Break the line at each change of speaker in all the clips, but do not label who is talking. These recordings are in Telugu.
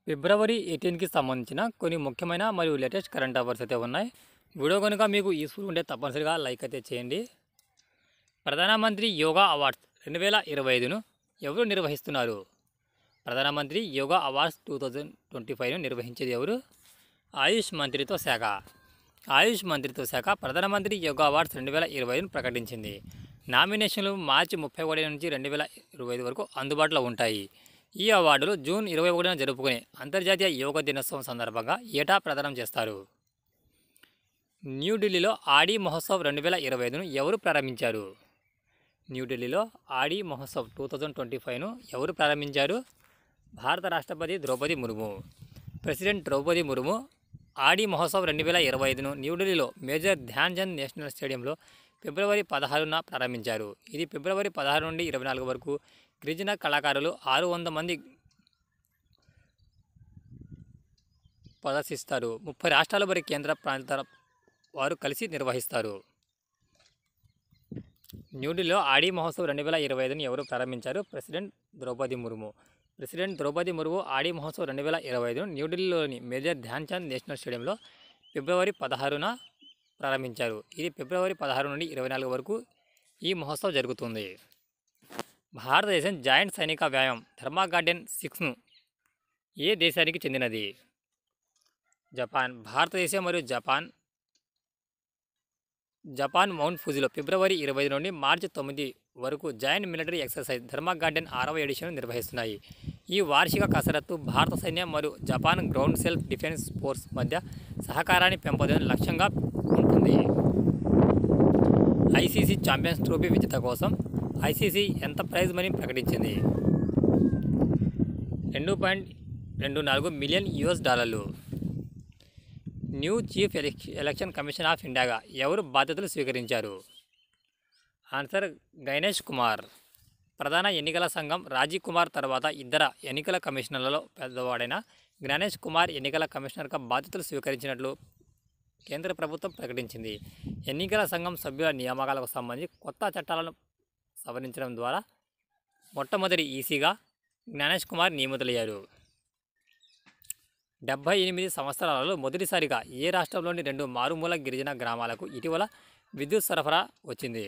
ఫిబ్రవరి 18కి సంబంధించిన కొన్ని ముఖ్యమైన మరియు లేటెస్ట్ కరెంట్ అఫైర్స్ అయితే ఉన్నాయి. వీడియో కనుక మీకు యూస్ఫుల్ ఉంటే తప్పనిసరిగా లైక్ అయితే చేయండి. ప్రధానమంత్రి యోగా అవార్డ్స్ 2025ను ఎవరు నిర్వహిస్తున్నారు? ప్రధానమంత్రి యోగా అవార్డ్స్ 2025ను నిర్వహించేది ఎవరు? ఆయుష్ మంత్రిత్వ శాఖ. ఆయుష్ మంత్రిత్వ శాఖ ప్రధానమంత్రి యోగా అవార్డ్స్ 2025ను ప్రకటించింది. నామినేషన్లు మార్చి 31 నుంచి 2025 వరకు అందుబాటులో ఉంటాయి. ఈ అవార్డులు జూన్ 21న జరుపుకునే అంతర్జాతీయ యోగా దినోత్సవం సందర్భంగా ఏటా ప్రదానం చేస్తారు. న్యూఢిల్లీలో ఆడి మహోత్సవ్ 2025ను ఎవరు ప్రారంభించారు? న్యూఢిల్లీలో ఆడి మహోత్సవ్ 2025ను ఎవరు ప్రారంభించారు? భారత రాష్ట్రపతి ద్రౌపది ముర్ము. ప్రెసిడెంట్ ద్రౌపది ముర్ము ఆడి మహోత్సవ్ 2025ను న్యూఢిల్లీలో మేజర్ ధ్యాన్ చంద్ నేషనల్ స్టేడియంలో ఫిబ్రవరి 16న ప్రారంభించారు. ఇది ఫిబ్రవరి 16 నుండి 24 వరకు గిరిజన కళాకారులు 600 మంది ప్రదర్శిస్తారు. 30 రాష్ట్రాలు మరియు కేంద్ర ప్రాంతాల వారు కలిసి నిర్వహిస్తారు. న్యూఢిల్లీలో ఆడి మహోత్సవ్ 2025ను ఎవరు ప్రారంభించారు? ప్రెసిడెంట్ ద్రౌపది ముర్ము. ప్రెసిడెంట్ ద్రౌపది ముర్ము ఆడి మహోత్సవ్ 2025ను న్యూఢిల్లీలోని మేజర్ ధ్యాన్ చంద్ నేషనల్ స్టేడియంలో ఫిబ్రవరి 16న ప్రారంభించారు. ఇది ఫిబ్రవరి 16 నుండి 24 వరకు ఈ మహోత్సవ్ జరుగుతుంది. భారతదేశం జాయింట్ సైనిక వ్యాయామం ధర్మగార్డెన్ 6ను ఏ దేశానికి చెందినది? జపాన్. భారతదేశం మరియు జపాన్ మౌంట్ ఫుజిలో ఫిబ్రవరి 25 నుండి మార్చి 9 వరకు జాయింట్ మిలిటరీ ఎక్సర్సైజ్ ధర్మగార్డెన్ 6వ ఎడిషన్ నిర్వహిస్తున్నాయి. ఈ వార్షిక కసరత్తు భారత సైన్యం మరియు Japan ground self defence force మధ్య సహకారాన్ని పెంపొందడం లక్ష్యంగా ఉంటుంది. ఐసీసీ ఛాంపియన్స్ ట్రోఫీ విజేత కోసం ఐసీసీ ఎంత ప్రైజ్ మనీ ప్రకటించింది? $2.24 million. New chief election commission of ఇండియాగా ఎవరు బాధ్యతలు స్వీకరించారు? ఆన్సర్ గణేష్ కుమార్. ప్రధాన ఎన్నికల సంఘం రాజీవ్ కుమార్ తర్వాత ఇద్దరు ఎన్నికల కమిషనర్లలో పెద్దవాడైన గణేష్ కుమార్ ఎన్నికల కమిషనర్గా బాధ్యతలు స్వీకరించినట్లు కేంద్ర ప్రభుత్వం ప్రకటించింది. ఎన్నికల సంఘం సభ్యుల నియామకాలకు సంబంధించి కొత్త చట్టాలను సవరించడం ద్వారా మొట్టమొదటి ఈసీగా గణేష్ కుమార్ నియమితులయ్యారు. 78 సంవత్సరాలలో మొదటిసారిగా ఏ రాష్ట్రంలోని 2 మారుమూల గిరిజన గ్రామాలకు ఇటీవల విద్యుత్ సరఫరా వచ్చింది?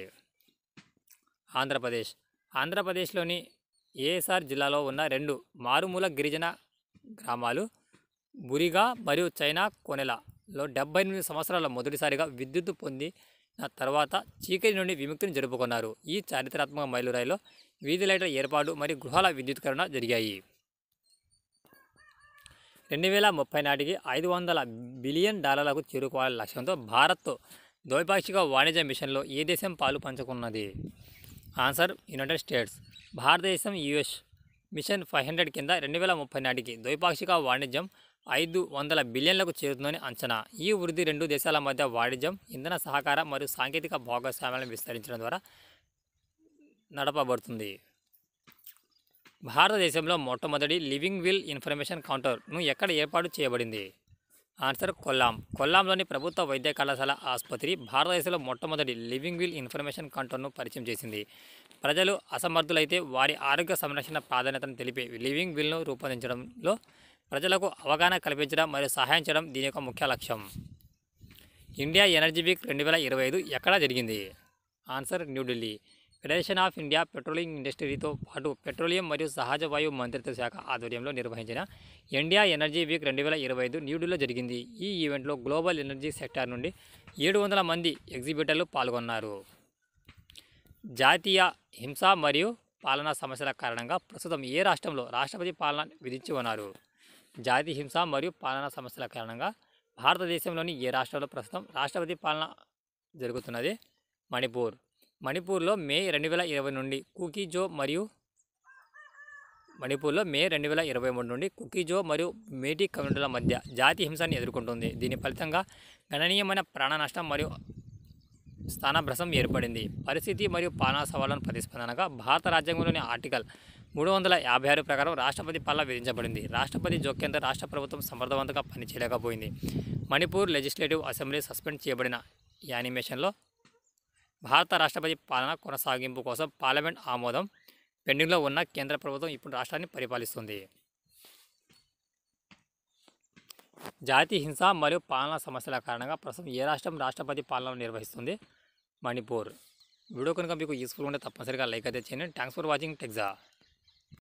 ఆంధ్రప్రదేశ్. ఆంధ్రప్రదేశ్లోని ఏఎస్ఆర్ జిల్లాలో ఉన్న 2 మారుమూల గిరిజన గ్రామాలు బురిగా మరియు చైనా కోనెలలో 78 సంవత్సరాల మొదటిసారిగా విద్యుత్ పొందిన తర్వాత చీకటి నుండి విముక్తిని జరుపుకున్నారు. ఈ చారిత్రాత్మక మైలురాయిలో వీధి లైట్ల ఏర్పాటు మరియు గృహాల విద్యుత్కరణ జరిగాయి. 2030 నాటికి $500 బిలియన్ చేరుకోవాలనే లక్ష్యంతో భారత్తో ద్వైపాక్షిక వాణిజ్య మిషన్లో ఏ దేశం పాలు పంచుకున్నది? Answer United States. భారతదేశం యుఎస్ మిషన్ 500 కింద 2030 నాటికి ద్వైపాక్షిక వాణిజ్యం $500 బిలియన్లకు చేరుతుందని అంచనా. ఈ వృద్ధి 2 దేశాల మధ్య వాణిజ్యం, ఇంధన సహకారం మరియు సాంకేతిక భాగస్వామ్యాలను విస్తరించడం ద్వారా నడపబడుతుంది. భారతదేశంలో మొట్టమొదటి లివింగ్ విల్ ఇన్ఫర్మేషన్ కౌంటర్ను ఎక్కడ ఏర్పాటు చేయబడింది? ఆన్సర్ కొల్లాంలోని ప్రభుత్వ వైద్య కళాశాల ఆసుపత్రి భారతదేశంలో మొట్టమొదటి లివింగ్ విల్ ఇన్ఫర్మేషన్ కౌంటర్ను పరిచయం చేసింది. ప్రజలు అసమర్థులైతే వారి ఆరోగ్య సంరక్షణ ప్రాధాన్యతను తెలిపే లివింగ్ విల్ను రూపొందించడంలో ప్రజలకు అవగాహన కల్పించడం మరియు సహాయం చేయడం దీని యొక్క ముఖ్య లక్ష్యం. ఇండియా ఎనర్జీ వీక్ 2025 ఎక్కడ జరిగింది? Answer New Delhi. Federation of India petroleum ఇండస్ట్రీతో పాటు పెట్రోలియం మరియు సహజ వాయువు మంత్రిత్వ శాఖ ఆధ్వర్యంలో నిర్వహించిన ఇండియా ఎనర్జీ వీక్ 2025 న్యూఢిల్లీలో జరిగింది. ఈ ఈవెంట్లో గ్లోబల్ ఎనర్జీ సెక్టార్ నుండి 700 మంది ఎగ్జిబిటర్లు పాల్గొన్నారు. జాతీయ హింస మరియు పాలనా సమస్యల కారణంగా ప్రస్తుతం ఏ రాష్ట్రంలో రాష్ట్రపతి పాలన విధించి ఉన్నారు? జాతీయ హింస మరియు పాలనా సమస్యల కారణంగా భారతదేశంలోని ఏ రాష్ట్రంలో ప్రస్తుతం రాష్ట్రపతి పాలన జరుగుతున్నది? మణిపూర్లో మే 2023 నుండి కుకీజో మరియు మేటీ కమ్యూనిటీల మధ్య జాతి హింసని ఎదుర్కొంటుంది. దీని ఫలితంగా గణనీయమైన ప్రాణ నష్టం మరియు స్థానభ్రంశం ఏర్పడింది. పరిస్థితి మరియు పాలనా సవాళ్లను ప్రతిస్పందనగా భారత రాజ్యాంగంలోని ఆర్టికల్ 356 ప్రకారం రాష్ట్రపతి పాలన విధించబడింది. రాష్ట్రపతి జోక్యంతో రాష్ట్ర ప్రభుత్వం సమర్థవంతంగా పనిచేయలేకపోయింది. మణిపూర్ లెజిస్లేటివ్ అసెంబ్లీ సస్పెండ్ చేయబడిన యానిమేషన్లో భారత రాష్ట్రపతి పాలన కొనసాగింపు కోసం పార్లమెంట్ ఆమోదం పెండింగ్లో ఉన్న కేంద్ర ప్రభుత్వం ఇప్పుడు రాష్ట్రాన్ని పరిపాలిస్తుంది. జాతి హింస మరియు పాలనా సమస్యల కారణంగా ప్రస్తుతం ఏ రాష్ట్రం రాష్ట్రపతి పాలన నిర్వహిస్తుంది? మణిపూర్. వీడియో కనుక మీకు యూస్ఫుల్ ఉంటే తప్పనిసరిగా లైక్ అయితే చేయండి. Thanks for watching టెక్జా.